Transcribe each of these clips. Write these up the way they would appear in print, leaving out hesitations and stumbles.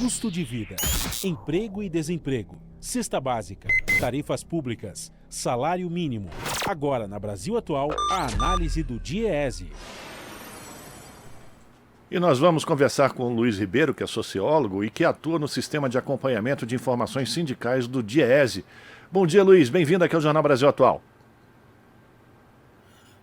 custo de vida, emprego e desemprego, cesta básica, tarifas públicas, salário mínimo. Agora, na Brasil Atual, a análise do DIEESE. E nós vamos conversar com o Luiz Ribeiro, que é sociólogo e que atua no Sistema de Acompanhamento de Informações Sindicais do DIEESE. Bom dia, Luiz. Bem-vindo aqui ao Jornal Brasil Atual.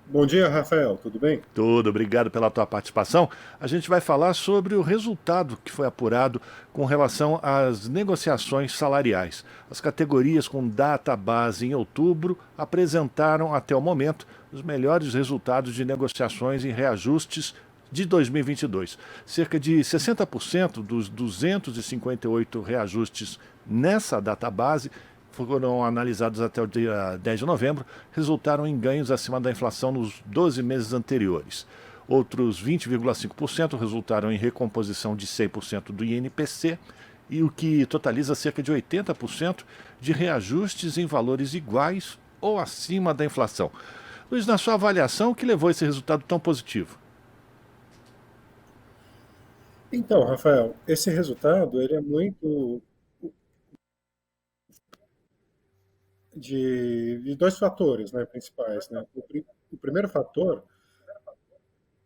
Bom dia, Rafael. Tudo bem? Tudo. Obrigado pela tua participação. A gente vai falar sobre o resultado que foi apurado com relação às negociações salariais. As categorias com data base em outubro apresentaram, até o momento, os melhores resultados de negociações e reajustes de 2022. Cerca de 60% dos 258 reajustes nessa database foram analisados até o dia 10 de novembro, resultaram em ganhos acima da inflação nos 12 meses anteriores. Outros 20,5% resultaram em recomposição de 100% do INPC, e o que totaliza cerca de 80% de reajustes em valores iguais ou acima da inflação. Luiz, na sua avaliação, o que levou a esse resultado tão positivo? Então, Rafael, esse resultado ele é muito de dois fatores, né, principais, né? O primeiro fator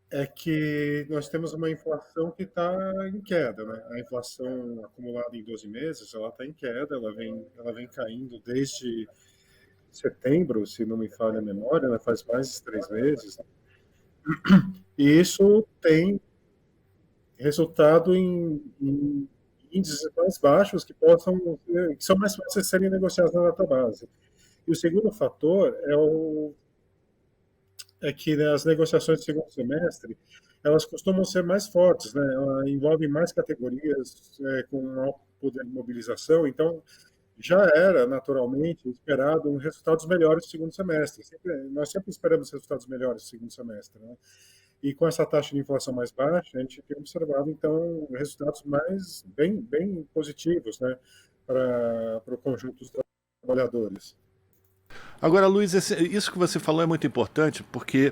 é que nós temos uma inflação que está em queda, né? A inflação acumulada em 12 meses, ela está em queda, ela vem caindo desde setembro, se não me falha a memória, né? Faz mais de 3 meses. E isso tem resultado em índices mais baixos que são mais fáceis de serem negociados na database. E o segundo fator é que, né, as negociações do segundo semestre elas costumam ser mais fortes, né? Elas envolvem mais categorias com alto poder de mobilização, então já era naturalmente esperado resultados melhores no segundo semestre. Nós sempre esperamos resultados melhores no segundo semestre, né? E com essa taxa de inflação mais baixa, a gente tem observado, então, resultados bem positivos, né, para o conjunto dos trabalhadores. Agora, Luiz, isso que você falou é muito importante porque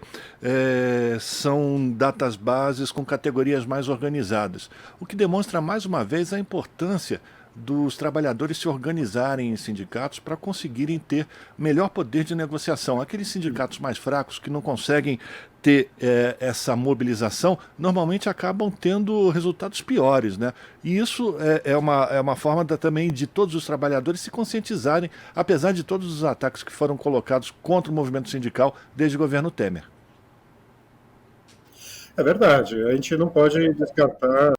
são datas bases com categorias mais organizadas, o que demonstra mais uma vez a importância dos trabalhadores se organizarem em sindicatos para conseguirem ter melhor poder de negociação. Aqueles sindicatos mais fracos que não conseguem ter essa mobilização, normalmente acabam tendo resultados piores, né? E isso é uma forma também de todos os trabalhadores se conscientizarem, apesar de todos os ataques que foram colocados contra o movimento sindical desde o governo Temer. É verdade, a gente não pode descartar, né?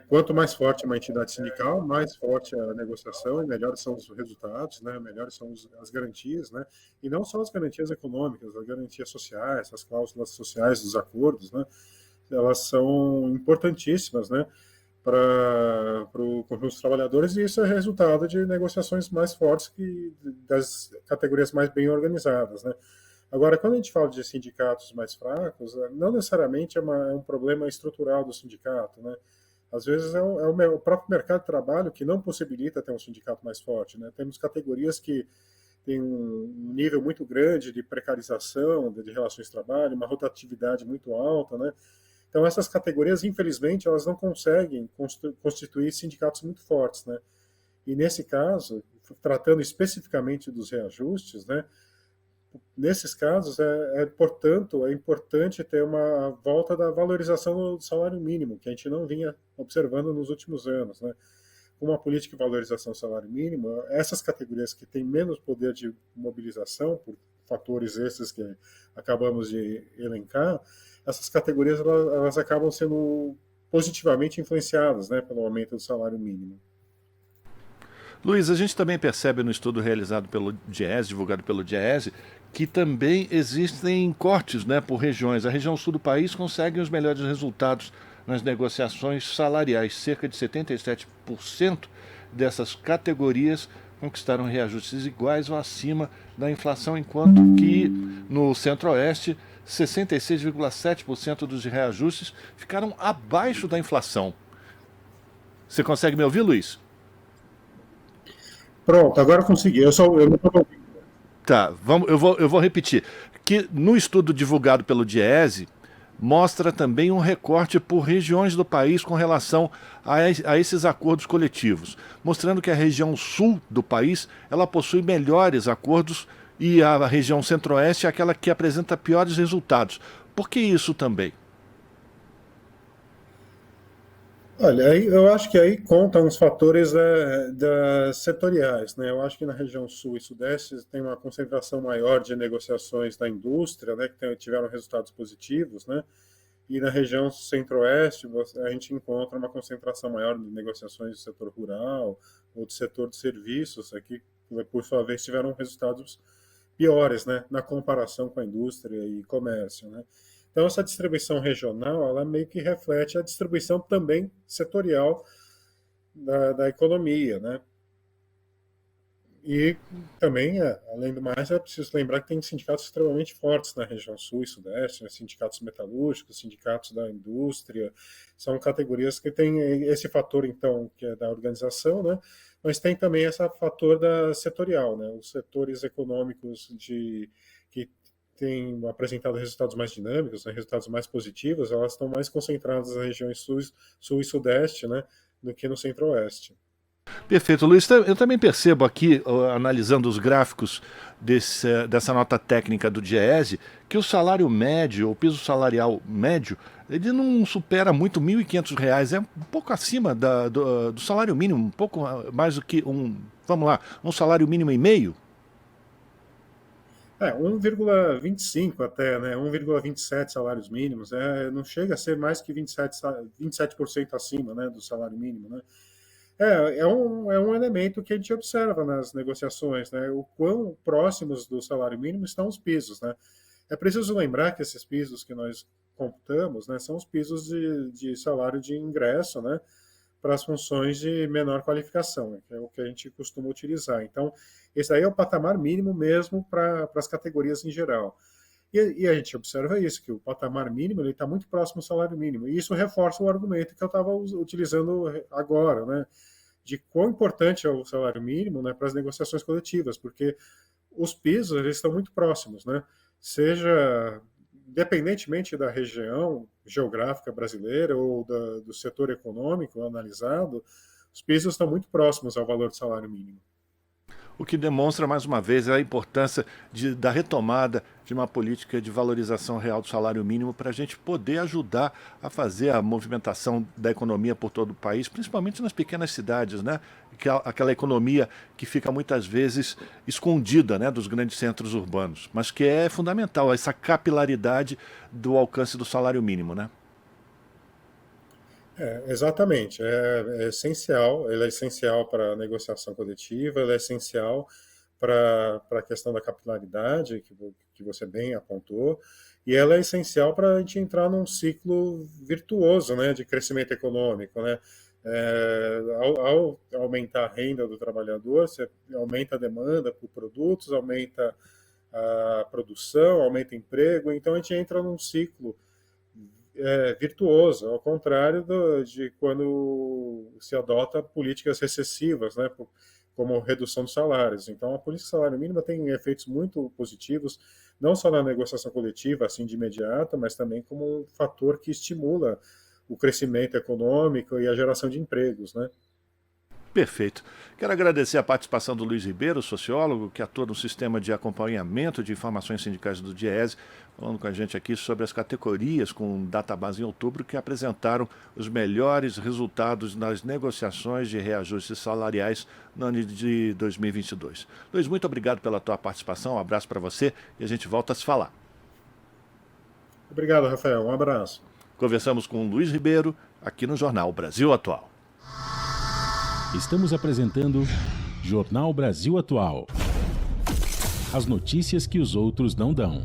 Quanto mais forte uma entidade sindical, mais forte a negociação e melhores são os resultados, né? Melhores são as garantias, né? E não só as garantias econômicas, as garantias sociais, as cláusulas sociais dos acordos, né? Elas são importantíssimas, né, para o conjunto dos trabalhadores, e isso é resultado de negociações mais fortes das categorias mais bem organizadas, né? Agora, quando a gente fala de sindicatos mais fracos, não necessariamente é um problema estrutural do sindicato, né? Às vezes é o próprio mercado de trabalho que não possibilita ter um sindicato mais forte, né? Temos categorias que têm um nível muito grande de precarização de relações de trabalho, uma rotatividade muito alta, né? Então, essas categorias, infelizmente, elas não conseguem constituir sindicatos muito fortes, né? E, nesse caso, tratando especificamente dos reajustes, né, nesses casos, portanto, é importante ter uma volta da valorização do salário mínimo, que a gente não vinha observando nos últimos anos, né? Com uma política de valorização do salário mínimo, essas categorias que têm menos poder de mobilização, por fatores esses que acabamos de elencar, essas categorias elas acabam sendo positivamente influenciadas, né, pelo aumento do salário mínimo. Luiz, a gente também percebe no estudo realizado pelo DIEESE, divulgado pelo DIEESE, que também existem cortes, né, por regiões. A região sul do país consegue os melhores resultados nas negociações salariais. Cerca de 77% dessas categorias conquistaram reajustes iguais ou acima da inflação, enquanto que no Centro-Oeste, 66,7% dos reajustes ficaram abaixo da inflação. Você consegue me ouvir, Luiz? Pronto, agora consegui. Eu não estou ouvindo. Tá, eu vou repetir. Que no estudo divulgado pelo DIEESE, mostra também um recorte por regiões do país com relação a esses acordos coletivos, mostrando que a região sul do país ela possui melhores acordos e a região centro-oeste é aquela que apresenta piores resultados. Por que isso também? Olha, eu acho que aí contam os fatores setoriais, né? Eu acho que na região sul e sudeste tem uma concentração maior de negociações da indústria, né, que tiveram resultados positivos, né? E na região centro-oeste a gente encontra uma concentração maior de negociações do setor rural ou do setor de serviços, aqui, por sua vez, tiveram resultados piores, né, na comparação com a indústria e comércio, né? Então, essa distribuição regional, ela meio que reflete a distribuição também setorial da economia, né? E também, além do mais, é preciso lembrar que tem sindicatos extremamente fortes na região sul e sudeste, né? Sindicatos metalúrgicos, sindicatos da indústria, são categorias que têm esse fator, então, que é da organização, né? Mas tem também esse fator setorial, né? Os setores econômicos que têm apresentado resultados mais dinâmicos, né, resultados mais positivos, elas estão mais concentradas nas regiões sul e sudeste, né, do que no centro-oeste. Perfeito, Luiz. Eu também percebo aqui, analisando os gráficos dessa nota técnica do DIEESE, que o salário médio, o piso salarial médio, ele não supera muito R$ 1.500, é um pouco acima do salário mínimo, um pouco mais do que um salário mínimo e meio. 1,25 até, né? 1,27 salários mínimos. Não chega a ser mais que 27% acima, né, do salário mínimo, né? É um elemento que a gente observa nas negociações, né? O quão próximos do salário mínimo estão os pisos, né? É preciso lembrar que esses pisos que nós computamos, né, são os pisos de salário de ingresso, né, para as funções de menor qualificação, né, que é o que a gente costuma utilizar. Então, esse aí é o patamar mínimo mesmo para as categorias em geral. E a gente observa isso, que o patamar mínimo está muito próximo ao salário mínimo. E isso reforça o argumento que eu estava utilizando agora, né, de quão importante é o salário mínimo, né, para as negociações coletivas, porque os pisos eles estão muito próximos, né, seja independentemente da região geográfica brasileira ou do setor econômico analisado, os pisos estão muito próximos ao valor do salário mínimo. O que demonstra, mais uma vez, a importância da retomada de uma política de valorização real do salário mínimo para a gente poder ajudar a fazer a movimentação da economia por todo o país, principalmente nas pequenas cidades, né? Aquela economia que fica muitas vezes escondida, né, dos grandes centros urbanos, mas que é fundamental, essa capilaridade do alcance do salário mínimo, né? Exatamente, é essencial, ele é essencial para a negociação coletiva, ele é essencial para a questão da capilaridade, que você bem apontou, e ela é essencial para a gente entrar num ciclo virtuoso, né, de crescimento econômico, né? Ao aumentar a renda do trabalhador, você aumenta a demanda por produtos, aumenta a produção, aumenta o emprego, então a gente entra num ciclo virtuoso, ao contrário de quando se adota políticas recessivas, né, como redução dos salários. Então, a política de salário mínimo tem efeitos muito positivos, não só na negociação coletiva, assim, de imediato, mas também como um fator que estimula o crescimento econômico e a geração de empregos, né? Perfeito. Quero agradecer a participação do Luiz Ribeiro, sociólogo, que atua no sistema de acompanhamento de informações sindicais do DIEESE, falando com a gente aqui sobre as categorias com database em outubro que apresentaram os melhores resultados nas negociações de reajustes salariais no ano de 2022. Luiz, muito obrigado pela tua participação, um abraço para você e a gente volta a se falar. Obrigado, Rafael. Um abraço. Conversamos com o Luiz Ribeiro, aqui no Jornal Brasil Atual. Estamos apresentando Jornal Brasil Atual. As notícias que os outros não dão.